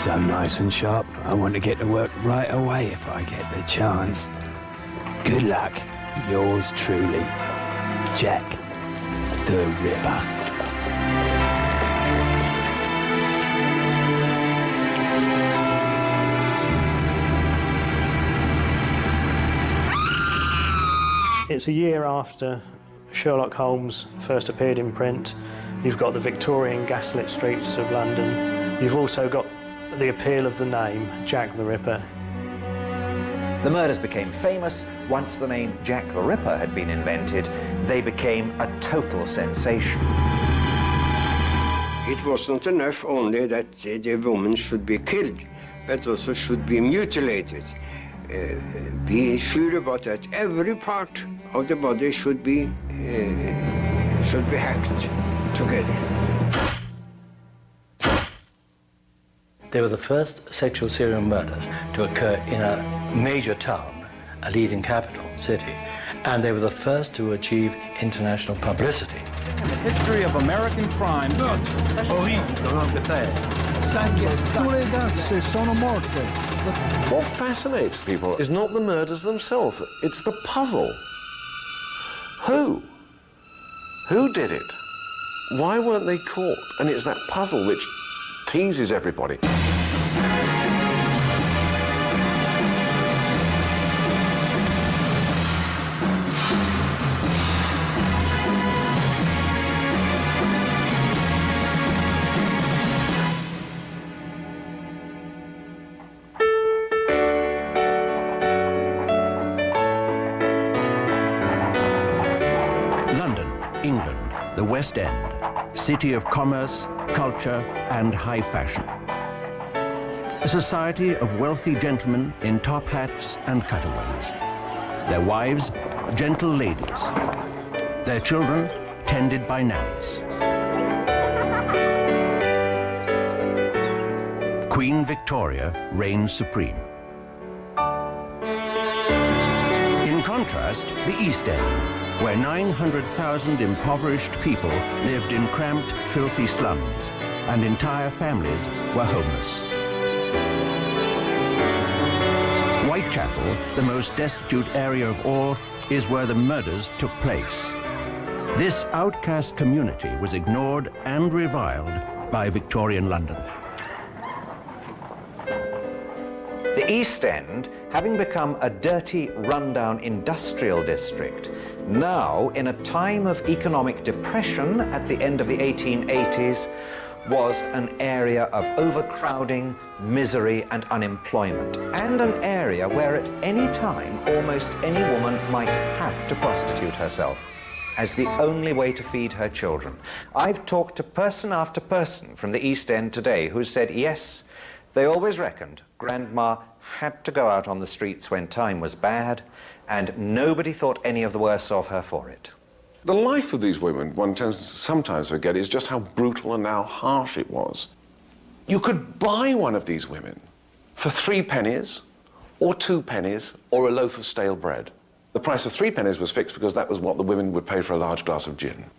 so nice and sharp. I want to get to work right away if I get the chance. Good luck. Yours truly, Jack the Ripper. It's a year after Sherlock Holmes first appeared in print. You've got the Victorian gaslit streets of London. You've also got the appeal of the name, Jack the Ripper. The murders became famous. Once the name Jack the Ripper had been invented, they became a total sensation. It was not enough only that the woman should be killed, but also should be mutilated. Be sure about that. Every part of the body should be hacked together. They were the first sexual serial murders to occur in a major town, a leading capital city, and they were the first to achieve international publicity. The history of American crime. What fascinates people is not the murders themselves, it's the puzzle. Who? Who did it? Why weren't they caught? And it's that puzzle which teases everybody. London, England, the West End, city of commerce, culture, and high fashion. A society of wealthy gentlemen in top hats and cutaways. Their wives, gentle ladies. Their children, tended by nannies. Queen Victoria reigns supreme. In contrast, the East End, where 900,000 impoverished people lived in cramped, filthy slums, and entire families were homeless. Whitechapel, the most destitute area of all, is where the murders took place. This outcast community was ignored and reviled by Victorian London. The East End, having become a dirty, rundown industrial district, now, in a time of economic depression at the end of the 1880s, was an area of overcrowding, misery, and unemployment, and an area where at any time almost any woman might have to prostitute herself as the only way to feed her children. I've talked to person after person from the East End today who said, yes, they always reckoned Grandma had to go out on the streets when time was bad, and nobody thought any of the worse of her for it. The life of these women, one tends to sometimes forget, is just how brutal and how harsh it was. You could buy one of these women for 3 pennies, or 2 pennies, or a loaf of stale bread. The price of 3 pennies was fixed because that was what the women would pay for a large glass of gin.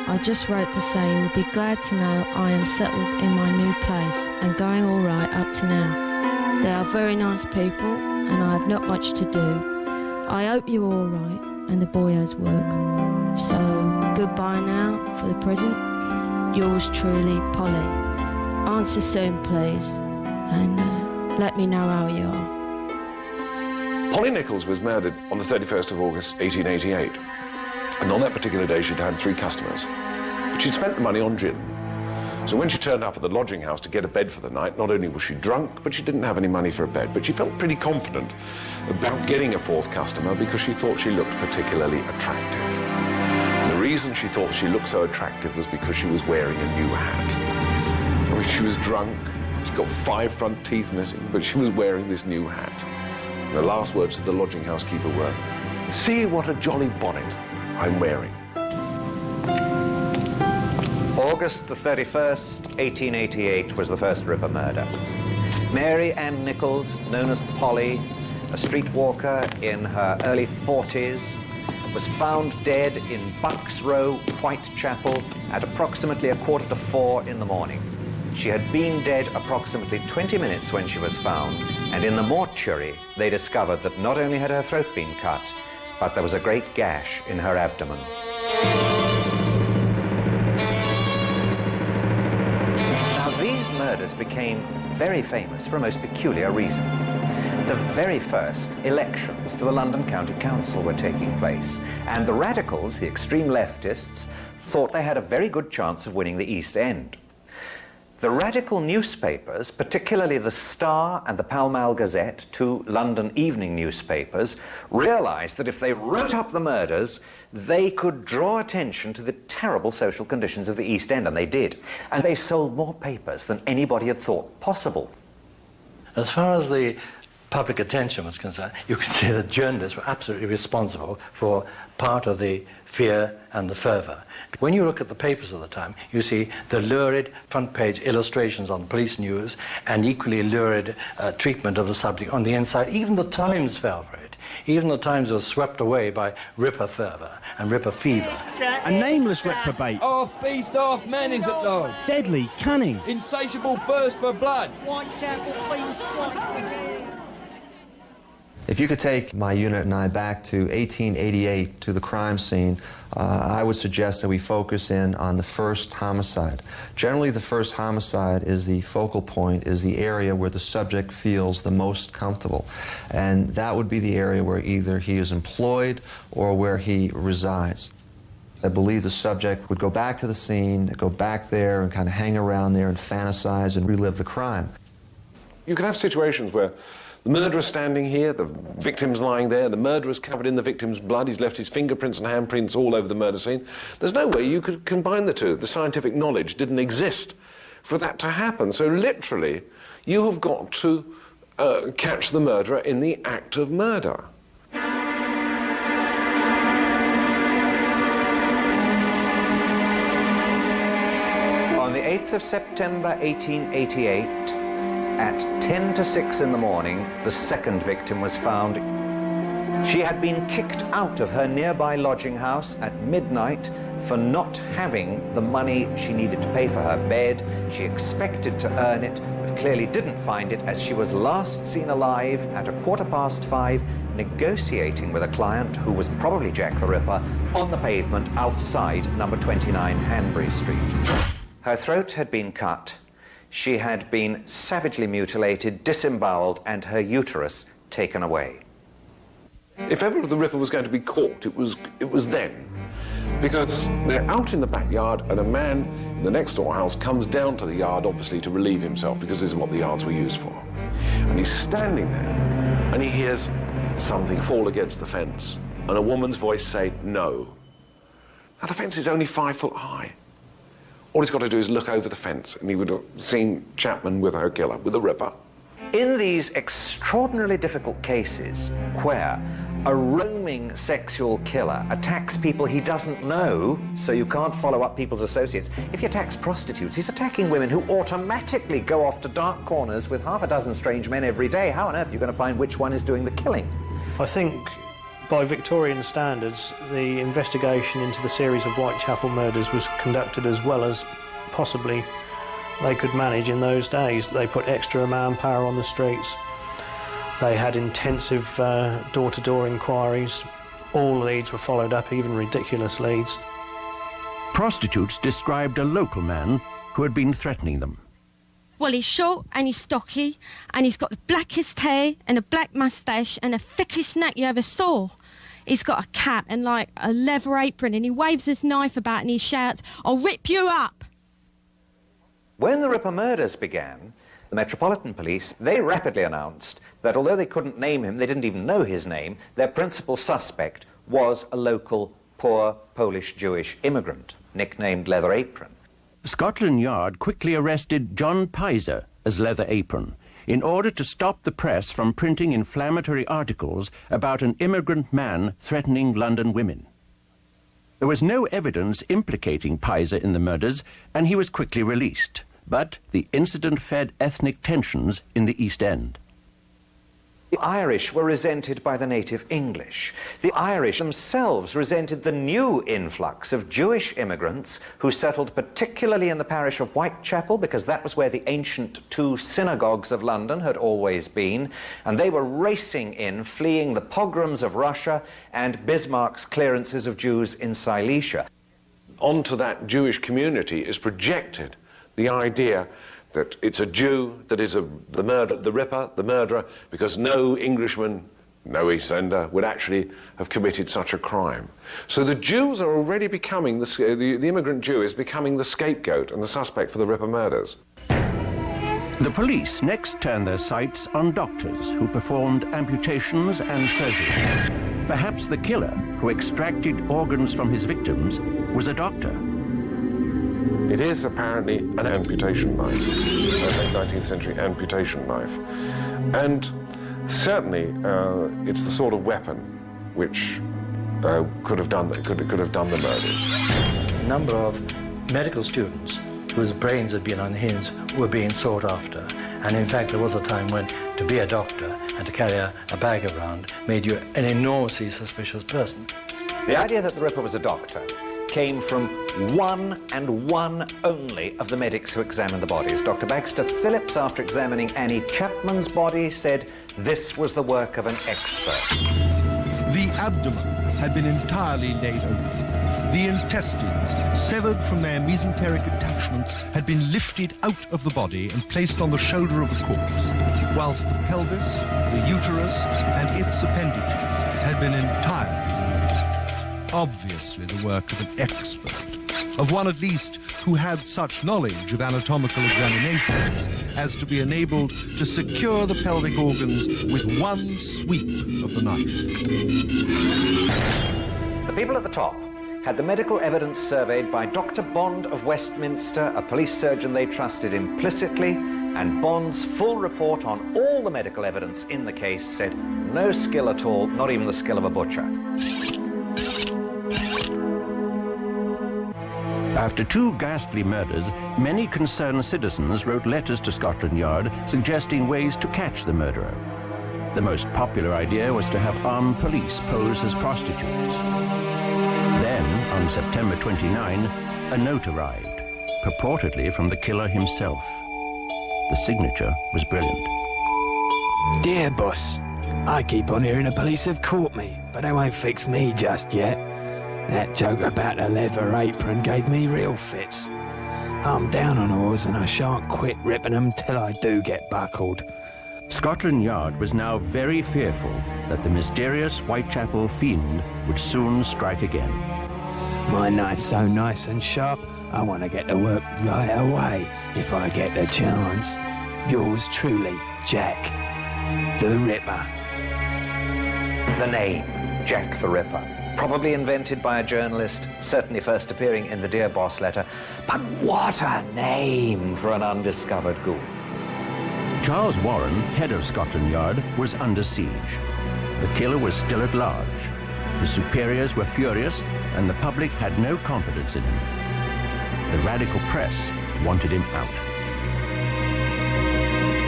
I just wrote to say you will be glad to know I am settled in my new place and going all right up to now. They are very nice people and I have not much to do. I hope you're all right and the boy has work. So goodbye now for the present. Yours truly, Polly. Answer soon, please, and let me know how you are. Polly Nichols was murdered on the 31st of August 1888. And on that particular day, she'd had 3 customers. But she'd spent the money on gin. So when she turned up at the lodging house to get a bed for the night, not only was she drunk, but she didn't have any money for a bed. But she felt pretty confident about getting a 4th customer because she thought she looked particularly attractive. And the reason she thought she looked so attractive was because she was wearing a new hat. I mean, she was drunk, she got 5 front teeth missing, but she was wearing this new hat. And the last words to the lodging housekeeper were, "See what a jolly bonnet I'm wearing." August the 31st, 1888 was the first Ripper murder. Mary Ann Nichols, known as Polly, a streetwalker in her early 40s, was found dead in Bucks Row, Whitechapel, at approximately 3:45 in the morning. She had been dead approximately 20 minutes when she was found, and in the mortuary they discovered that not only had her throat been cut, but there was a great gash in her abdomen. Now, these murders became very famous for a most peculiar reason. The very first elections to the London County Council were taking place, and the radicals, the extreme leftists, thought they had a very good chance of winning the East End. The radical newspapers, particularly the Star and the Pall Mall Gazette, two London evening newspapers, realised that if they wrote up the murders, they could draw attention to the terrible social conditions of the East End, and they did. And they sold more papers than anybody had thought possible. As far as the public attention was concerned, you could say that journalists were absolutely responsible for part of the fear and the fervour. When you look at the papers of the time, you see the lurid front-page illustrations on police news and equally lurid treatment of the subject on the inside. Even the Times fell for it. Even the Times was swept away by Ripper fervour and Ripper fever. A nameless reprobate. Half beast, half man is at large. Deadly, cunning. Insatiable thirst for blood. Whitechapel theme strikes again. If you could take my unit and I back to 1888 to the crime scene, I would suggest that we focus in on the first homicide. Generally, the first homicide is the focal point, is the area where the subject feels the most comfortable. And that would be the area where either he is employed or where he resides. I believe the subject would go back to the scene, go back there and kind of hang around there and fantasize and relive the crime. You can have situations where the murderer's standing here, the victim's lying there, the murderer's covered in the victim's blood, he's left his fingerprints and handprints all over the murder scene. There's no way you could combine the two. The scientific knowledge didn't exist for that to happen. So literally, you have got to catch the murderer in the act of murder. On the 8th of September 1888, at 10 to 6 in the morning, the second victim was found. She had been kicked out of her nearby lodging house at midnight for not having the money she needed to pay for her bed. She expected to earn it, but clearly didn't find it, as she was last seen alive at 5:15, negotiating with a client who was probably Jack the Ripper on the pavement outside number 29 Hanbury Street. Her throat had been cut. She had been savagely mutilated, disemboweled, and her uterus taken away. If ever the Ripper was going to be caught, it was then. Because they're out in the backyard and a man in the next door house comes down to the yard, obviously to relieve himself, because this is what the yards were used for. And he's standing there and he hears something fall against the fence and a woman's voice say, "No." Now the fence is only 5 foot high. All he's got to do is look over the fence and he would have seen Chapman with her killer, with the Ripper. In these extraordinarily difficult cases where a roaming sexual killer attacks people he doesn't know, so you can't follow up people's associates. If he attacks prostitutes, he's attacking women who automatically go off to dark corners with half a dozen strange men every day. How on earth are you going to find which one is doing the killing? I think by Victorian standards, the investigation into the series of Whitechapel murders was conducted as well as possibly they could manage in those days. They put extra manpower on the streets. They had intensive door-to-door inquiries. All leads were followed up, even ridiculous leads. Prostitutes described a local man who had been threatening them. Well, he's short and he's stocky and he's got the blackest hair and a black moustache and the thickest neck you ever saw. He's got a cap and like a leather apron and he waves his knife about and he shouts, "I'll rip you up." When the Ripper murders began, the Metropolitan Police, they rapidly announced that although they couldn't name him, they didn't even know his name, their principal suspect was a local poor Polish-Jewish immigrant, nicknamed Leather Apron. Scotland Yard quickly arrested John Pizer as Leather Apron in order to stop the press from printing inflammatory articles about an immigrant man threatening London women. There was no evidence implicating Pizer in the murders, and he was quickly released. But the incident fed ethnic tensions in the East End. The Irish were resented by the native English. The Irish themselves resented the new influx of Jewish immigrants who settled particularly in the parish of Whitechapel, because that was where the ancient two synagogues of London had always been, and they were racing in, fleeing the pogroms of Russia and Bismarck's clearances of Jews in Silesia. Onto that Jewish community is projected the idea that it's a Jew that is the Ripper, the murderer, because no Englishman, no East Ender would actually have committed such a crime. So the Jews are already becoming, the immigrant Jew is becoming the scapegoat and the suspect for the Ripper murders. The police next turned their sights on doctors who performed amputations and surgery. Perhaps the killer who extracted organs from his victims was a doctor. It is apparently an amputation knife, a late 19th century amputation knife. And certainly it's the sort of weapon which could have done the murders. A number of medical students whose brains had been unhinged were being sought after. And in fact, there was a time when to be a doctor and to carry a bag around made you an enormously suspicious person. The idea that the Ripper was a doctor came from one and one only of the medics who examined the bodies. Dr. Baxter Phillips, after examining Annie Chapman's body, said this was the work of an expert. The abdomen had been entirely laid open. The intestines, severed from their mesenteric attachments, had been lifted out of the body and placed on the shoulder of the corpse, whilst the pelvis, the uterus, and its appendages had been entirely removed. Obviously the work of an expert, of one at least who had such knowledge of anatomical examinations as to be enabled to secure the pelvic organs with one sweep of the knife. The people at the top had the medical evidence surveyed by Dr. Bond of Westminster, a police surgeon they trusted implicitly, and Bond's full report on all the medical evidence in the case said no skill at all, not even the skill of a butcher. After two ghastly murders, many concerned citizens wrote letters to Scotland Yard suggesting ways to catch the murderer. The most popular idea was to have armed police pose as prostitutes. Then, on September 29, a note arrived, purportedly from the killer himself. The signature was brilliant. Dear boss, I keep on hearing the police have caught me, but they won't fix me just yet. That joke about the leather apron gave me real fits. I'm down on oars and I shan't quit ripping them till I do get buckled. Scotland Yard was now very fearful that the mysterious Whitechapel fiend would soon strike again. My knife's so nice and sharp, I want to get to work right away if I get the chance. Yours truly, Jack the Ripper. The name, Jack the Ripper. Probably invented by a journalist, certainly first appearing in the Dear Boss letter. But what a name for an undiscovered ghoul. Charles Warren, head of Scotland Yard, was under siege. The killer was still at large. His superiors were furious, and the public had no confidence in him. The radical press wanted him out.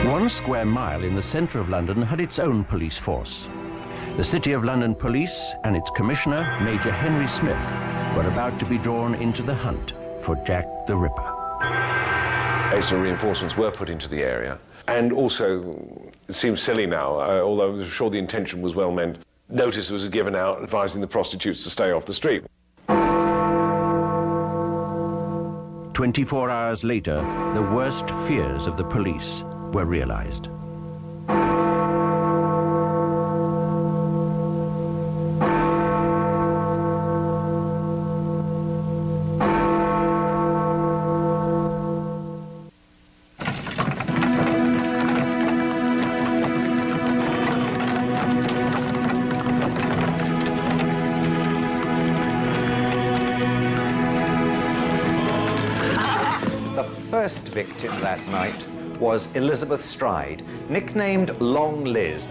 1 square mile in the centre of London had its own police force. The City of London Police and its Commissioner, Major Henry Smith, were about to be drawn into the hunt for Jack the Ripper. Extra reinforcements were put into the area, and also, it seems silly now, although I'm sure the intention was well meant, notice was given out advising the prostitutes to stay off the street. 24 hours later, the worst fears of the police were realized. First victim that night was Elizabeth Stride, nicknamed Long Liz.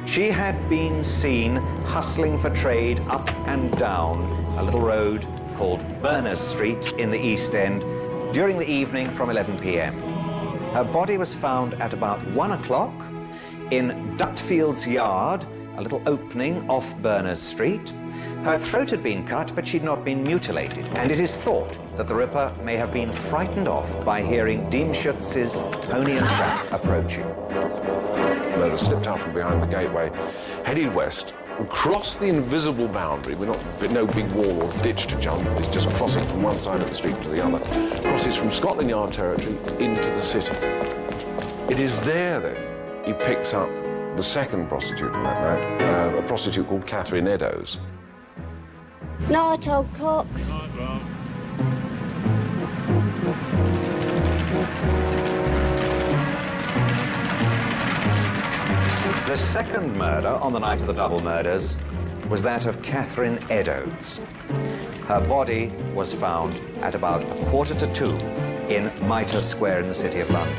She had been seen hustling for trade up and down a little road called Berners Street in the East End during the evening from 11 p.m. Her body was found at about 1 o'clock in Dutfield's yard, a little opening off Berners Street. Her throat had been cut, but she'd not been mutilated, and it is thought that the Ripper may have been frightened off by hearing Diemschutz's pony and trap approaching. Murderer slipped out from behind the gateway, headed west, and crossed the invisible boundary. No big wall or ditch to jump. It's just crossing from one side of the street to the other. Crosses from Scotland Yard territory into the city. It is there, then, he picks up the second prostitute on that night, a prostitute called Catherine Eddowes. Night, old cock. The second murder on the night of the double murders was that of Catherine Eddowes. Her body was found at about 1:45 in Mitre Square in the City of London.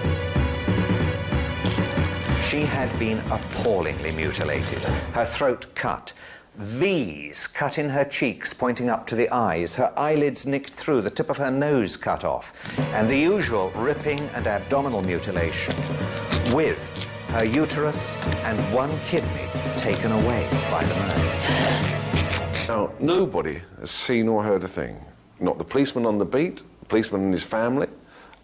She had been appallingly mutilated, her throat cut, V's cut in her cheeks pointing up to the eyes, her eyelids nicked through, the tip of her nose cut off, and the usual ripping and abdominal mutilation, with her uterus and one kidney taken away by the murder. Now, nobody has seen or heard a thing. Not the policeman on the beat, the policeman and his family,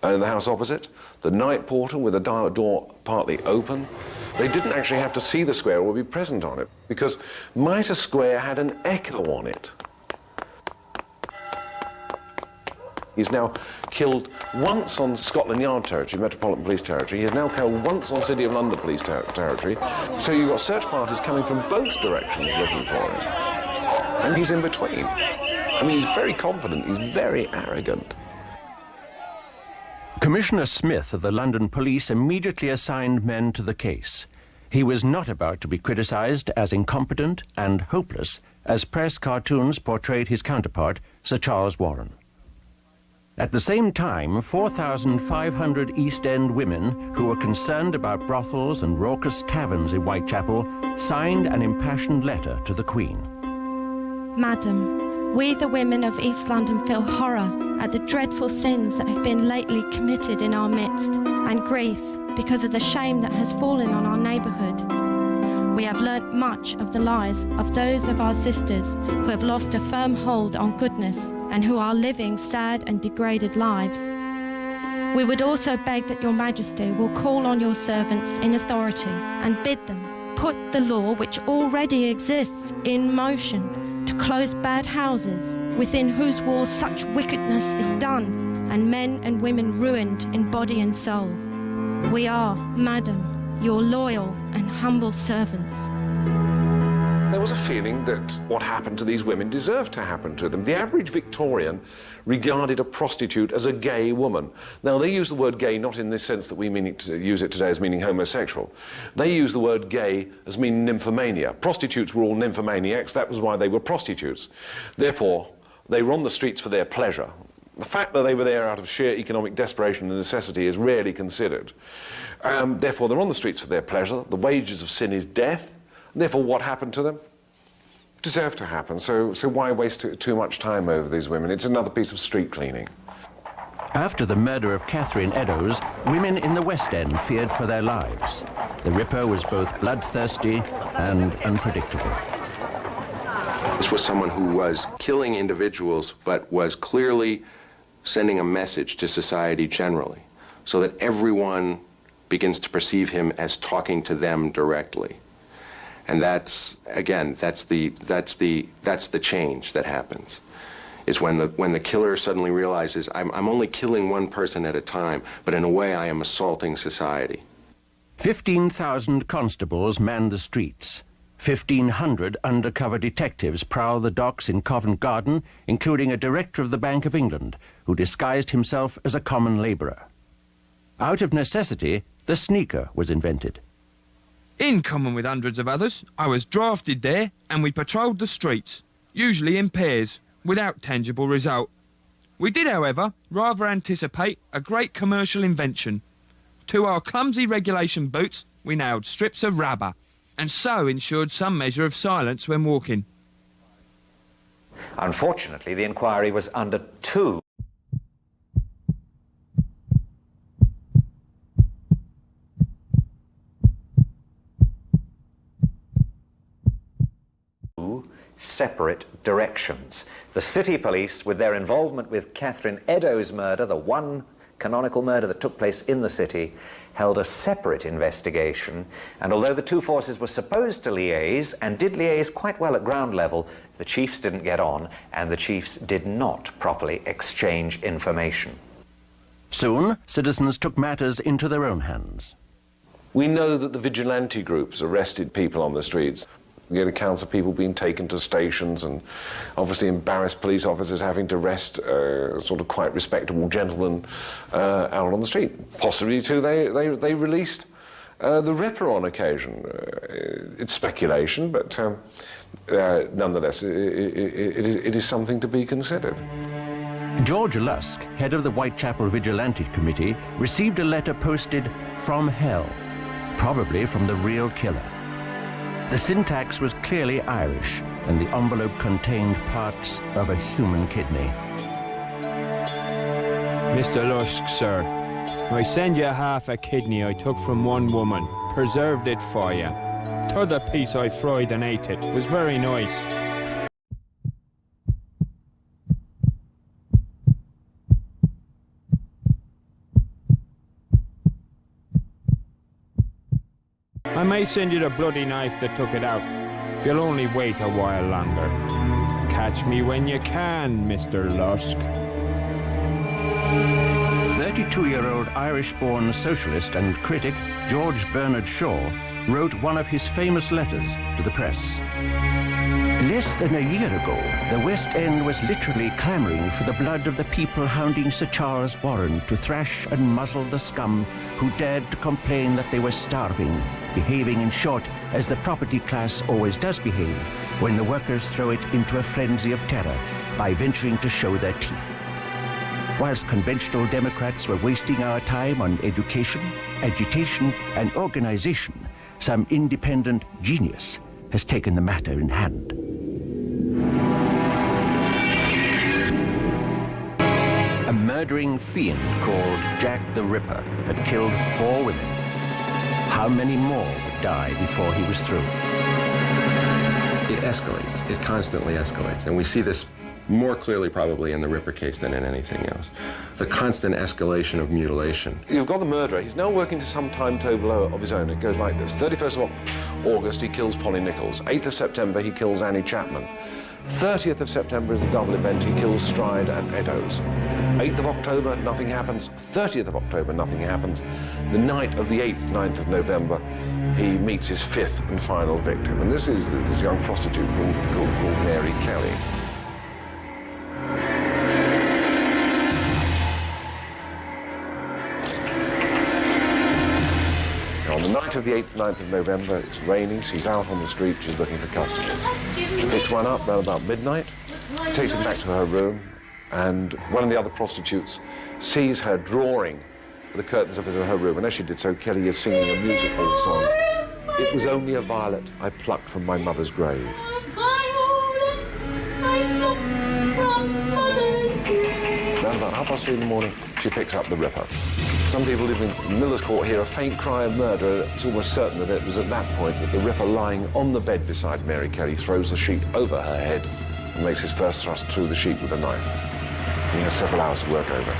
in the house opposite, the night porter with the door partly open. They didn't actually have to see the square or be present on it, because Mitre Square had an echo on it. He's now killed once on Scotland Yard territory, Metropolitan Police territory. He's now killed once on City of London Police territory. So you've got search parties coming from both directions looking for him. And he's in between. I mean, he's very confident, he's very arrogant. Commissioner Smith of the London Police immediately assigned men to the case. He was not about to be criticised as incompetent and hopeless as press cartoons portrayed his counterpart, Sir Charles Warren. At the same time, 4,500 East End women who were concerned about brothels and raucous taverns in Whitechapel signed an impassioned letter to the Queen. Madam, we the women of East London feel horror at the dreadful sins that have been lately committed in our midst, and grief because of the shame that has fallen on our neighbourhood. We have learnt much of the lives of those of our sisters who have lost a firm hold on goodness and who are living sad and degraded lives. We would also beg that your Majesty will call on your servants in authority and bid them put the law which already exists in motion to close bad houses within whose walls such wickedness is done and men and women ruined in body and soul. We are, Madam, your loyal and humble servants. There was a feeling that what happened to these women deserved to happen to them. The average Victorian regarded a prostitute as a gay woman. Now, they use the word gay not in this sense that we use it today as meaning homosexual. They use the word gay as meaning nymphomania. Prostitutes were all nymphomaniacs. That was why they were prostitutes. Therefore, they were on the streets for their pleasure. The fact that they were there out of sheer economic desperation and necessity is rarely considered. Therefore, they're on the streets for their pleasure. The wages of sin is death. Therefore, what happened to them? Deserved to happen. So why waste too much time over these women? It's another piece of street cleaning. After the murder of Catherine Eddowes, women in the West End feared for their lives. The Ripper was both bloodthirsty and unpredictable. This was someone who was killing individuals, but was clearly sending a message to society generally, so that everyone begins to perceive him as talking to them directly. And that's, again, that's the change that happens. Is when the killer suddenly realizes, I'm only killing one person at a time, but in a way I am assaulting society. 15,000 constables manned the streets. 1,500 undercover detectives prowl the docks in Covent Garden, including a director of the Bank of England, who disguised himself as a common labourer. Out of necessity, the sneaker was invented. In common with hundreds of others, I was drafted there and we patrolled the streets, usually in pairs, without tangible result. We did, however, rather anticipate a great commercial invention. To our clumsy regulation boots, we nailed strips of rubber, and so ensured some measure of silence when walking. Unfortunately, the inquiry was under two. two separate directions. The city police, with their involvement with Catherine Eddowes' murder, the one canonical murder that took place in the city, held a separate investigation, and although the two forces were supposed to liaise, and did liaise quite well at ground level, the chiefs didn't get on, and the chiefs did not properly exchange information. Soon, citizens took matters into their own hands. We know that the vigilante groups arrested people on the streets. We get accounts of people being taken to stations and obviously embarrassed police officers having to arrest sort of quite respectable gentlemen out on the street. Possibly, too, they released the Ripper on occasion. It's speculation, but nonetheless, it is something to be considered. George Lusk, head of the Whitechapel Vigilante Committee, received a letter posted from hell, probably from the real killer. The syntax was clearly Irish, and the envelope contained parts of a human kidney. Mr. Lusk, sir, I send you half a kidney I took from one woman. Preserved it for you. T'other piece I fried and ate it. Was very nice. I may send you the bloody knife that took it out, if you'll only wait a while longer. Catch me when you can, Mr. Lusk. 32-year-old Irish-born socialist and critic George Bernard Shaw wrote one of his famous letters to the press. Less than a year ago, the West End was literally clamouring for the blood of the people hounding Sir Charles Warren to thrash and muzzle the scum who dared to complain that they were starving, behaving, in short, as the property class always does behave when the workers throw it into a frenzy of terror by venturing to show their teeth. Whilst conventional Democrats were wasting our time on education, agitation, and organisation, some independent genius has taken the matter in hand. A murdering fiend called Jack the Ripper had killed 4 women. How many more would die before he was through? It escalates. It constantly escalates. And we see this more clearly probably in the Ripper case than in anything else. The constant escalation of mutilation. You've got the murderer. He's now working to some timetable of his own. It goes like this. 31st of August, he kills Polly Nichols. 8th of September, he kills Annie Chapman. 30th of September is the double event. He kills Stride and Eddowes. 8th of October, nothing happens. 30th of October, nothing happens. The night of the 8th, 9th of November, he meets his 5th and final victim. And this is this young prostitute called Mary Kelly. On the night of the 8th, 9th of November, it's raining, she's out on the street, she's looking for customers. She picks one up around about midnight, takes him back to her room, and one of the other prostitutes sees her drawing the curtains of her room, and as she did so, Kelly is singing a music hall song. It was only a violet I plucked from my mother's grave. Around about 3:30 in the morning, she picks up the Ripper. Some people living in Miller's Court hear a faint cry of murder. It's almost certain that it was at that point that the Ripper, lying on the bed beside Mary Kelly, throws the sheet over her head and makes his first thrust through the sheet with a knife. He has several hours to work over.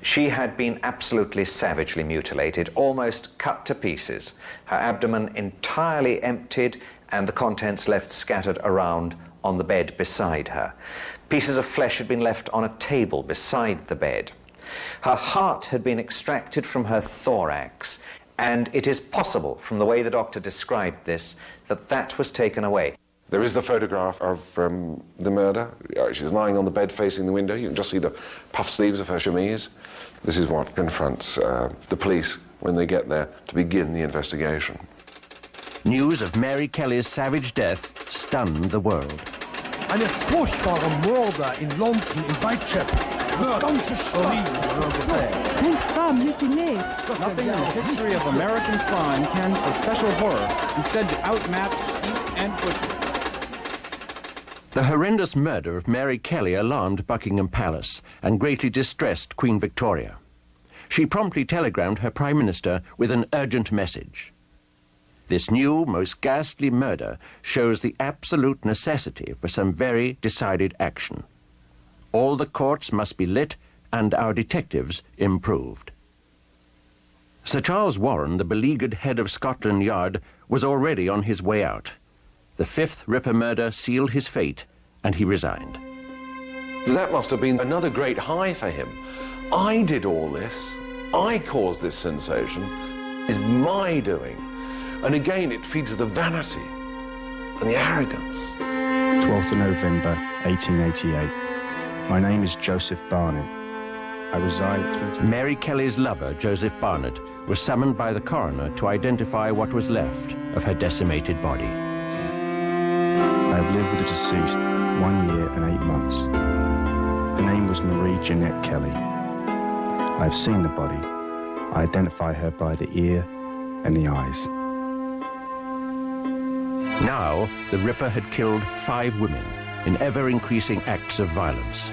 She had been absolutely savagely mutilated, almost cut to pieces, her abdomen entirely emptied and the contents left scattered around on the bed beside her. Pieces of flesh had been left on a table beside the bed. Her heart had been extracted from her thorax, and it is possible, from the way the doctor described this, that that was taken away. There is the photograph of the murder. She's lying on the bed facing the window. You can just see the puff sleeves of her chemise. This is what confronts the police when they get there to begin the investigation. News of Mary Kelly's savage death stunned the world. Eine furchtbare Morde in London, in Whitechapel. Nothing in the history of American crime can, for special horror, be said to outmatch East End butchery. The horrendous murder of Mary Kelly alarmed Buckingham Palace and greatly distressed Queen Victoria. She promptly telegrammed her Prime Minister with an urgent message. This new, most ghastly murder shows the absolute necessity for some very decided action. All the courts must be lit and our detectives improved. Sir Charles Warren, the beleaguered head of Scotland Yard, was already on his way out. The fifth Ripper murder sealed his fate, and he resigned. That must have been another great high for him. I did all this. I caused this sensation. It's my doing. And again, it feeds the vanity and the arrogance. 12th of November, 1888. My name is Joseph Barnett. I reside at 20... Mary Kelly's lover, Joseph Barnett, was summoned by the coroner to identify what was left of her decimated body. I have lived with the deceased 1 year and 8 months. Her name was Marie Jeanette Kelly. I have seen the body. I identify her by the ear and the eyes. Now, the Ripper had killed 5 women in ever-increasing acts of violence.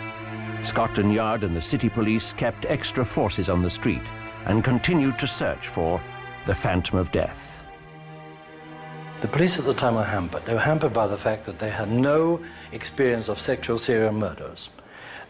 Scotland Yard and the city police kept extra forces on the street and continued to search for the Phantom of Death. The police at the time were hampered. They were hampered by the fact that they had no experience of sexual serial murders.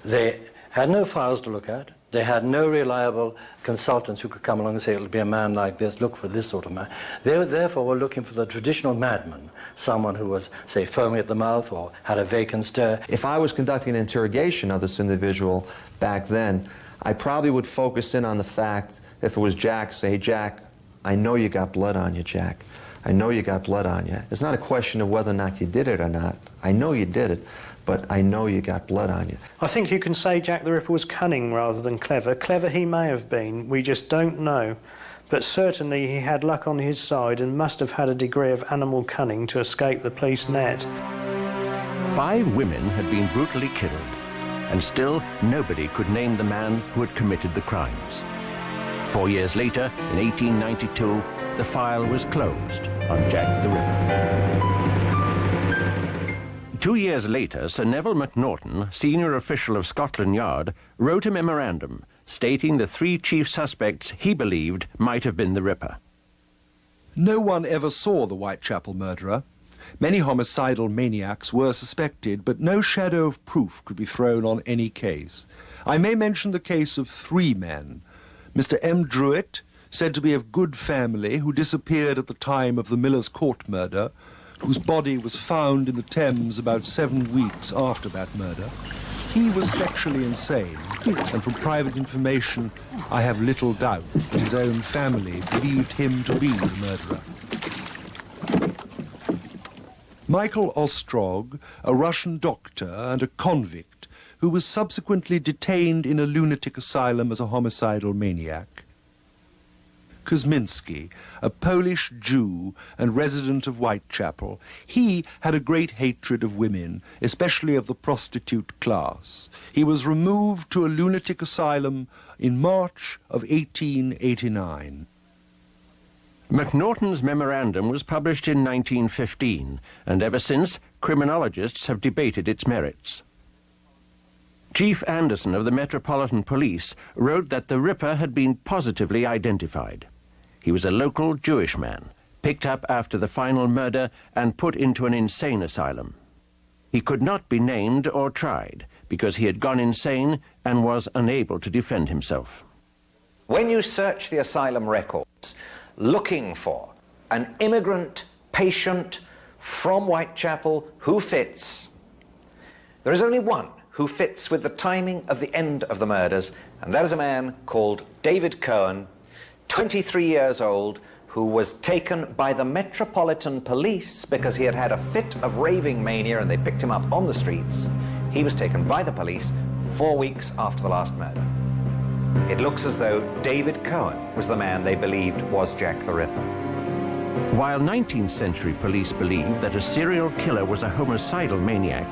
They had no files to look at. They had no reliable consultants who could come along and say, it'll be a man like this, look for this sort of man. They therefore were looking for the traditional madman, someone who was, say, foaming at the mouth or had a vacant stare. If I was conducting an interrogation of this individual back then, I probably would focus in on the fact, if it was Jack, say, hey, Jack, I know you got blood on you, Jack. I know you got blood on you. It's not a question of whether or not you did it or not. I know you did it, but I know you got blood on you. I think you can say Jack the Ripper was cunning rather than clever. Clever he may have been, we just don't know. But certainly he had luck on his side and must have had a degree of animal cunning to escape the police net. 5 women had been brutally killed, and still nobody could name the man who had committed the crimes. 4 years later, in 1892, the file was closed on Jack the Ripper. 2 years later, Sir Neville Macnaghten, senior official of Scotland Yard, wrote a memorandum stating the 3 chief suspects he believed might have been the Ripper. No one ever saw the Whitechapel murderer. Many homicidal maniacs were suspected, but no shadow of proof could be thrown on any case. I may mention the case of 3 men. Mr. M. Druitt, said to be of good family, who disappeared at the time of the Miller's Court murder, whose body was found in the Thames about 7 weeks after that murder. He was sexually insane, and from private information, I have little doubt that his own family believed him to be the murderer. Michael Ostrog, a Russian doctor and a convict, who was subsequently detained in a lunatic asylum as a homicidal maniac. Kuzminski, a Polish Jew and resident of Whitechapel. He had a great hatred of women, especially of the prostitute class. He was removed to a lunatic asylum in March of 1889. Macnaghten's memorandum was published in 1915, and ever since, criminologists have debated its merits. Chief Anderson of the Metropolitan Police wrote that the Ripper had been positively identified. He was a local Jewish man, picked up after the final murder and put into an insane asylum. He could not be named or tried because he had gone insane and was unable to defend himself. When you search the asylum records looking for an immigrant patient from Whitechapel who fits, there is only one who fits with the timing of the end of the murders, and that is a man called David Cohen, 23 years old, who was taken by the Metropolitan Police because he had had a fit of raving mania and they picked him up on the streets. He was taken by the police 4 weeks after the last murder. It looks as though David Cohen was the man they believed was Jack the Ripper. While 19th century police believed that a serial killer was a homicidal maniac,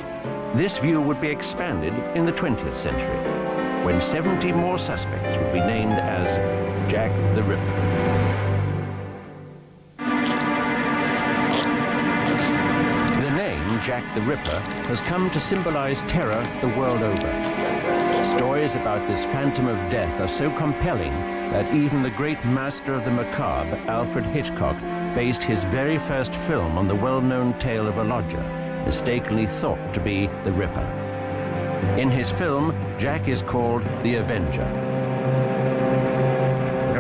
this view would be expanded in the 20th century, when 70 more suspects would be named as Jack the Ripper. The name Jack Jack the Ripper has come to symbolize terror the world over. Stories about this phantom of death are so compelling that even the great master of the macabre, Alfred Hitchcock, based his very first film on the well-known tale of a lodger, mistakenly thought to be the Ripper. In his film, Jack is called the Avenger.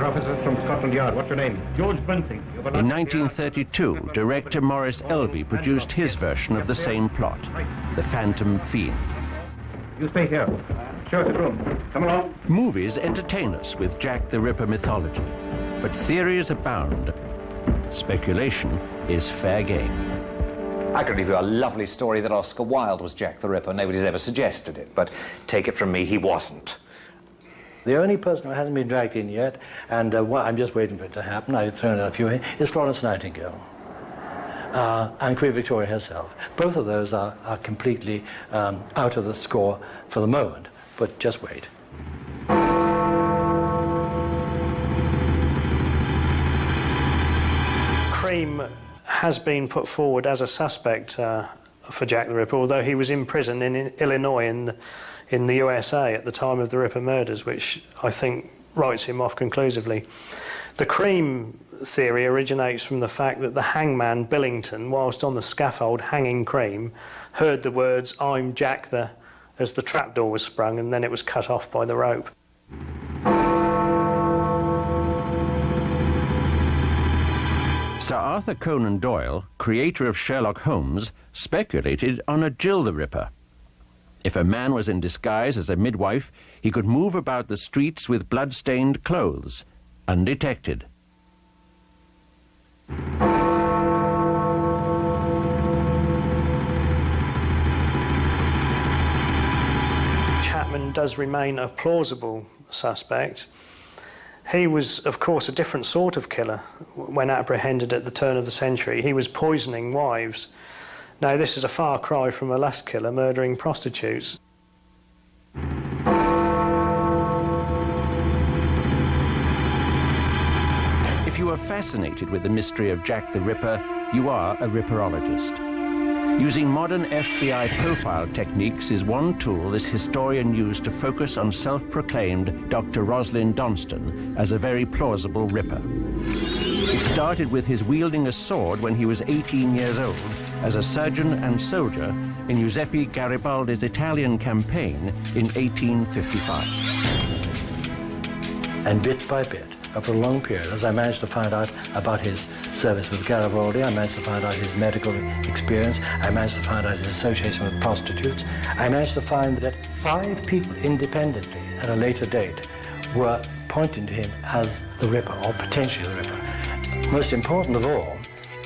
Officers from Scotland Yard. What's your name? George Bunting. In 1932, director Maurice Elvey produced his version of the same plot, The Phantom Fiend. You stay here. Show us the room. Come along. Movies entertain us with Jack the Ripper mythology, but theories abound. Speculation is fair game. I could give you a lovely story that Oscar Wilde was Jack the Ripper. Nobody's ever suggested it, but take it from me, he wasn't. The only person who hasn't been dragged in yet, and I'm just waiting for it to happen, I've thrown out a few in, is Florence Nightingale and Queen Victoria herself. Both of those are completely out of the score for the moment, but just wait. Cream has been put forward as a suspect for Jack the Ripper, although he was in prison in Illinois in the USA at the time of the Ripper murders, which I think writes him off conclusively. The Cream theory originates from the fact that the hangman Billington, whilst on the scaffold hanging Cream, heard the words, "I'm Jack the," as the trapdoor was sprung, and then it was cut off by the rope. Sir Arthur Conan Doyle, creator of Sherlock Holmes, speculated on a Jill the Ripper. If a man was in disguise as a midwife, he could move about the streets with blood-stained clothes, undetected. Chapman does remain a plausible suspect. He was, of course, a different sort of killer when apprehended at the turn of the century. He was poisoning wives. Now, this is a far cry from a lust killer murdering prostitutes. If you are fascinated with the mystery of Jack the Ripper, you are a Ripperologist. Using modern FBI profile techniques is one tool this historian used to focus on self-proclaimed Dr. Rosalind Donston as a very plausible Ripper. It started with his wielding a sword when he was 18 years old as a surgeon and soldier in Giuseppe Garibaldi's Italian campaign in 1855. And bit by bit, over a long period, as I managed to find out about his service with Garibaldi, I managed to find out his medical experience, I managed to find out his association with prostitutes, I managed to find that 5 people independently at a later date were pointing to him as the Ripper, or potentially the Ripper. Most important of all,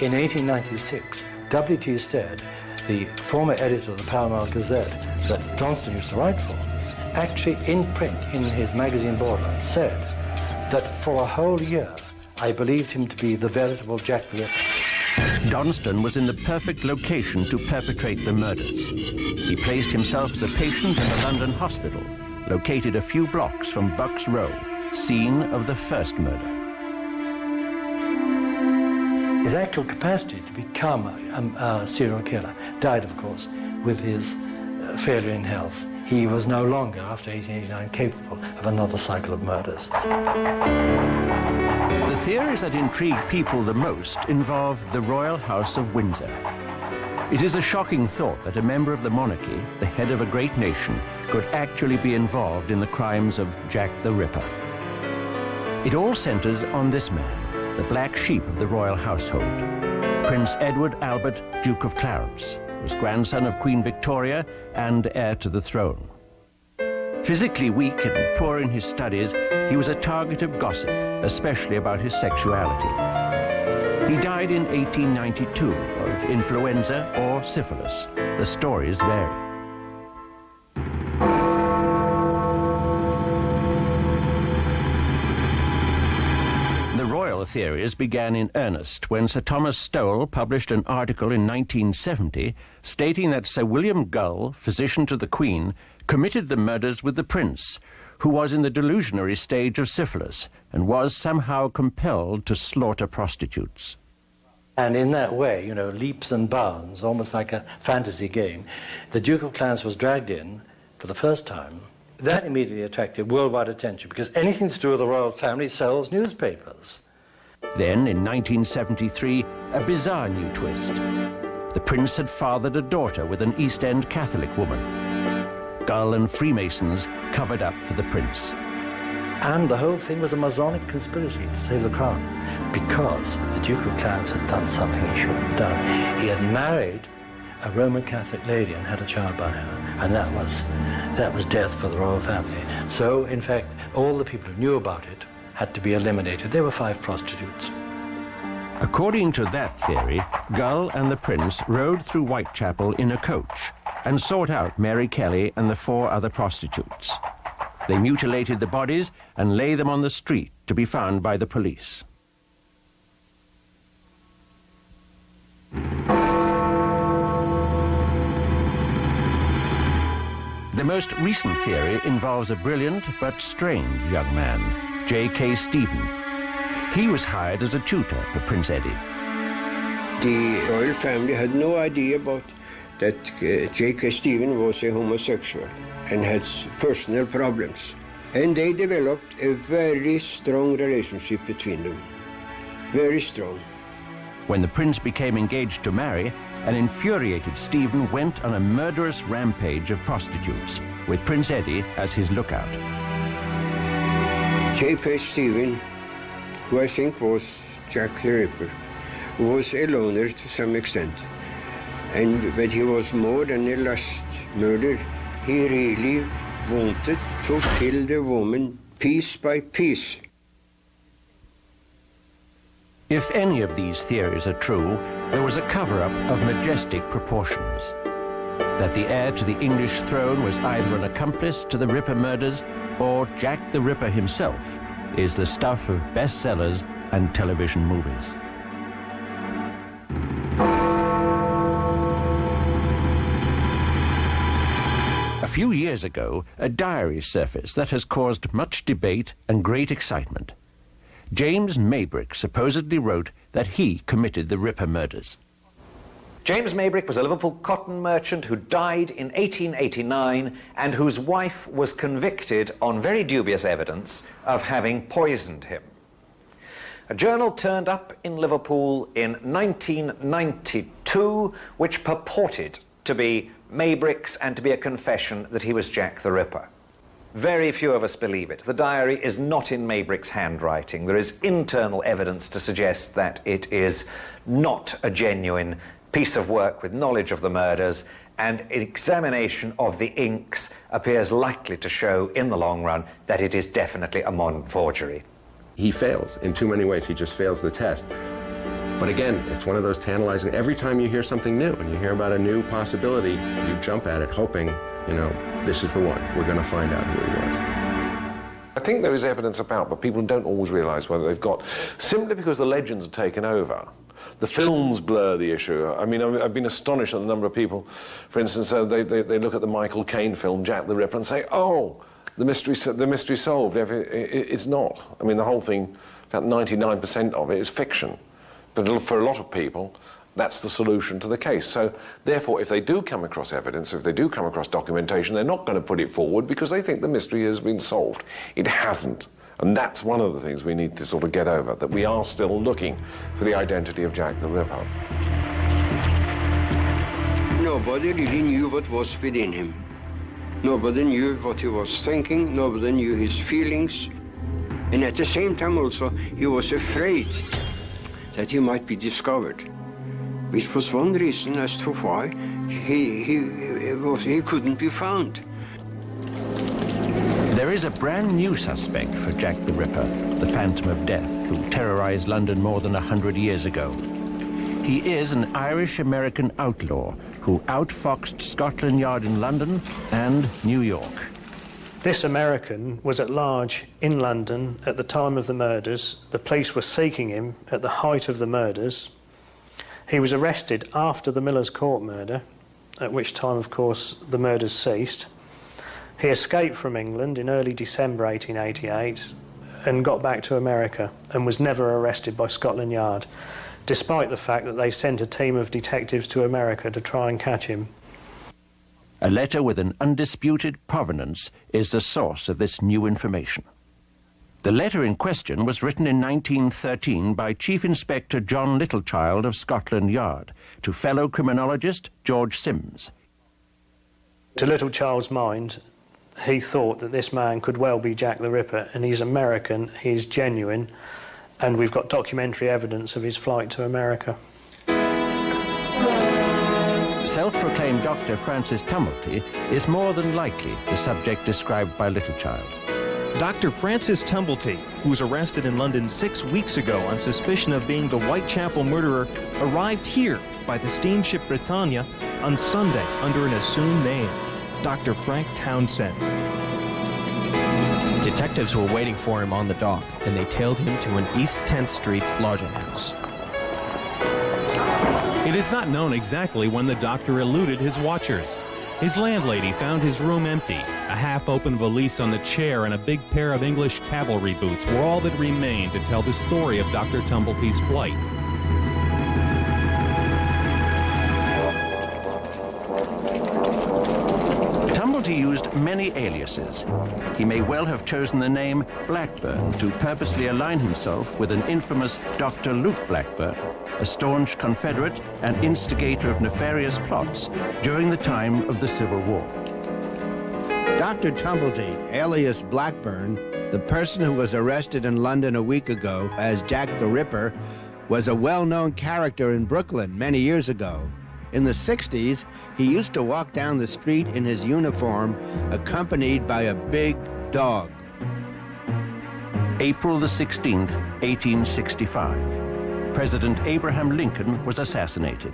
in 1896, W.T. Stead, the former editor of the Pall Mall Gazette that Johnston used to write for, actually in print in his magazine Borderland said that for a whole year I believed him to be the veritable Jack the Ripper. Donston was in the perfect location to perpetrate the murders. He placed himself as a patient in a London hospital, located a few blocks from Bucks Row, scene of the first murder. His actual capacity to become a serial killer died, of course, with his failure in health. He was no longer, after 1889, capable of another cycle of murders. The theories that intrigue people the most involve the Royal House of Windsor. It is a shocking thought that a member of the monarchy, the head of a great nation, could actually be involved in the crimes of Jack the Ripper. It all centers on this man, the black sheep of the royal household. Prince Edward Albert, Duke of Clarence, was grandson of Queen Victoria and heir to the throne. Physically weak and poor in his studies, he was a target of gossip, especially about his sexuality. He died in 1892 of influenza or syphilis. The stories vary. Theories began in earnest when Sir Thomas Stowell published an article in 1970 stating that Sir William Gull, physician to the Queen, committed the murders with the Prince, who was in the delusionary stage of syphilis and was somehow compelled to slaughter prostitutes. And in that way, you know, leaps and bounds, almost like a fantasy game, the Duke of Clarence was dragged in for the first time. That immediately attracted worldwide attention because anything to do with the royal family sells newspapers. Then, in 1973, a bizarre new twist. The prince had fathered a daughter with an East End Catholic woman. Gull and Freemasons covered up for the prince. And the whole thing was a Masonic conspiracy to save the crown, because the Duke of Clarence had done something he shouldn't have done. He had married a Roman Catholic lady and had a child by her, and that was death for the royal family. So, in fact, all the people who knew about it had to be eliminated. There were 5 prostitutes. According to that theory, Gull and the prince rode through Whitechapel in a coach and sought out Mary Kelly and the 4 other prostitutes. They mutilated the bodies and lay them on the street to be found by the police. The most recent theory involves a brilliant but strange young man, J.K. Stephen. He was hired as a tutor for Prince Eddie. The royal family had no idea about that J.K. Stephen was a homosexual and had personal problems. And they developed a very strong relationship between them. Very strong. When the prince became engaged to marry, an infuriated Stephen went on a murderous rampage of prostitutes, with Prince Eddie as his lookout. J.K. Stephen, who I think was Jack the Ripper, was a loner to some extent. But he was more than a lust murder. He really wanted to kill the woman piece by piece. If any of these theories are true, there was a cover-up of majestic proportions. That the heir to the English throne was either an accomplice to the Ripper murders or Jack the Ripper himself is the stuff of bestsellers and television movies. A few years ago, a diary surfaced that has caused much debate and great excitement. James Maybrick supposedly wrote that he committed the Ripper murders. James Maybrick was a Liverpool cotton merchant who died in 1889 and whose wife was convicted on very dubious evidence of having poisoned him. A journal turned up in Liverpool in 1992 which purported to be Maybrick's and to be a confession that he was Jack the Ripper. Very few of us believe it. The diary is not in Maybrick's handwriting. There is internal evidence to suggest that it is not a genuine piece of work with knowledge of the murders, and an examination of the inks appears likely to show in the long run that it is definitely a modern forgery. He fails in too many ways. He just fails the test. But again, it's one of those tantalizing, every time you hear something new and you hear about a new possibility, you jump at it hoping, you know, this is the one. We're going to find out who he was. I think there is evidence about, but people don't always realise whether they've got, simply because the legends are taken over. The films blur the issue. I mean, I've been astonished at the number of people, for instance, they look at the Michael Caine film, Jack the Ripper, and say, oh, the mystery solved. It's not. I mean, the whole thing, about 99% of it is fiction. But for a lot of people, that's the solution to the case. So, therefore, if they do come across evidence, if they do come across documentation, they're not going to put it forward because they think the mystery has been solved. It hasn't. And that's one of the things we need to sort of get over, that we are still looking for the identity of Jack the Ripper. Nobody really knew what was within him. Nobody knew what he was thinking, nobody knew his feelings. And at the same time also, he was afraid that he might be discovered, which was one reason as to why he couldn't be found. There is a brand new suspect for Jack the Ripper, the Phantom of Death, who terrorized London more than 100 years ago. He is an Irish-American outlaw who outfoxed Scotland Yard in London and New York. This American was at large in London at the time of the murders. The police were seeking him at the height of the murders. He was arrested after the Miller's Court murder, at which time, of course, the murders ceased. He escaped from England in early December 1888 and got back to America and was never arrested by Scotland Yard. despite the fact that they sent a team of detectives to America to try and catch him. A letter with an undisputed provenance is the source of this new information. The letter in question was written in 1913 by Chief Inspector John Littlechild of Scotland Yard to fellow criminologist George Sims. To Littlechild's mind, he thought that this man could well be Jack the Ripper, and he's American, he's genuine, and we've got documentary evidence of his flight to America. Self-proclaimed Dr. Francis Tumblety is more than likely the subject described by Littlechild. Dr. Francis Tumblety, who was arrested in London 6 weeks ago on suspicion of being the Whitechapel murderer, arrived here by the steamship Britannia on Sunday under an assumed name, Dr. Frank Townsend. Detectives were waiting for him on the dock, and they tailed him to an East 10th Street lodging house. It is not known exactly when the doctor eluded his watchers. His landlady found his room empty. A half-open valise on the chair and a big pair of English cavalry boots were all that remained to tell the story of Dr. Tumblety's flight. Tumblety used many aliases. He may well have chosen the name Blackburn to purposely align himself with an infamous Dr. Luke Blackburn, a staunch Confederate and instigator of nefarious plots during the time of the Civil War. Dr. Tumblety, alias Blackburn, the person who was arrested in London a week ago as Jack the Ripper, was a well-known character in Brooklyn many years ago. In the 60s, he used to walk down the street in his uniform, accompanied by a big dog. April the 16th, 1865. President Abraham Lincoln was assassinated.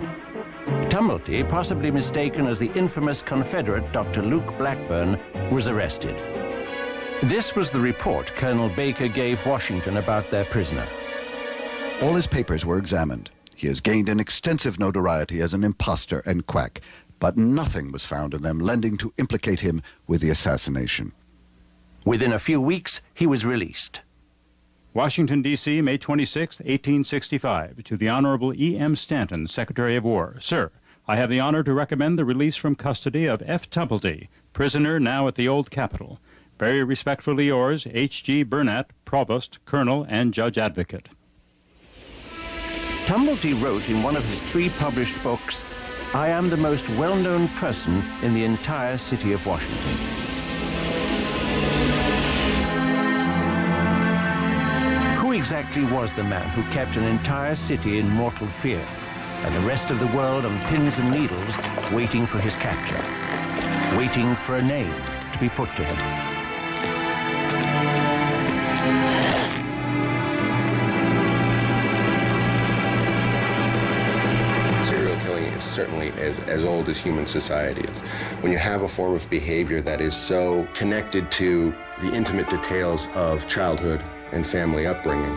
Tumblety, possibly mistaken as the infamous Confederate Dr. Luke Blackburn, was arrested. This was the report Colonel Baker gave Washington about their prisoner. All his papers were examined. He has gained an extensive notoriety as an impostor and quack, but nothing was found in them lending to implicate him with the assassination. Within a few weeks, he was released. Washington, D.C., May 26, 1865. To the Honorable E.M. Stanton, Secretary of War. Sir, I have the honor to recommend the release from custody of F. Tumblety, prisoner now at the Old Capitol. Very respectfully yours, H.G. Burnett, Provost, Colonel, and Judge Advocate. Tumblety wrote in one of his 3 published books, "I am the most well-known person in the entire city of Washington." Who exactly was the man who kept an entire city in mortal fear, and the rest of the world on pins and needles waiting for his capture, waiting for a name to be put to him? Certainly as old as human society is. When you have a form of behavior that is so connected to the intimate details of childhood and family upbringing,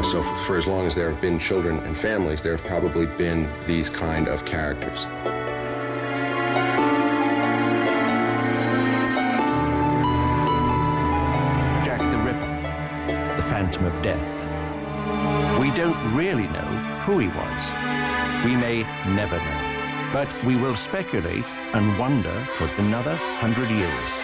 so for as long as there have been children and families, there have probably been these kind of characters. Jack the Ripper, the Phantom of Death. We don't really know who he was. We may never know, but we will speculate and wonder for another 100 years.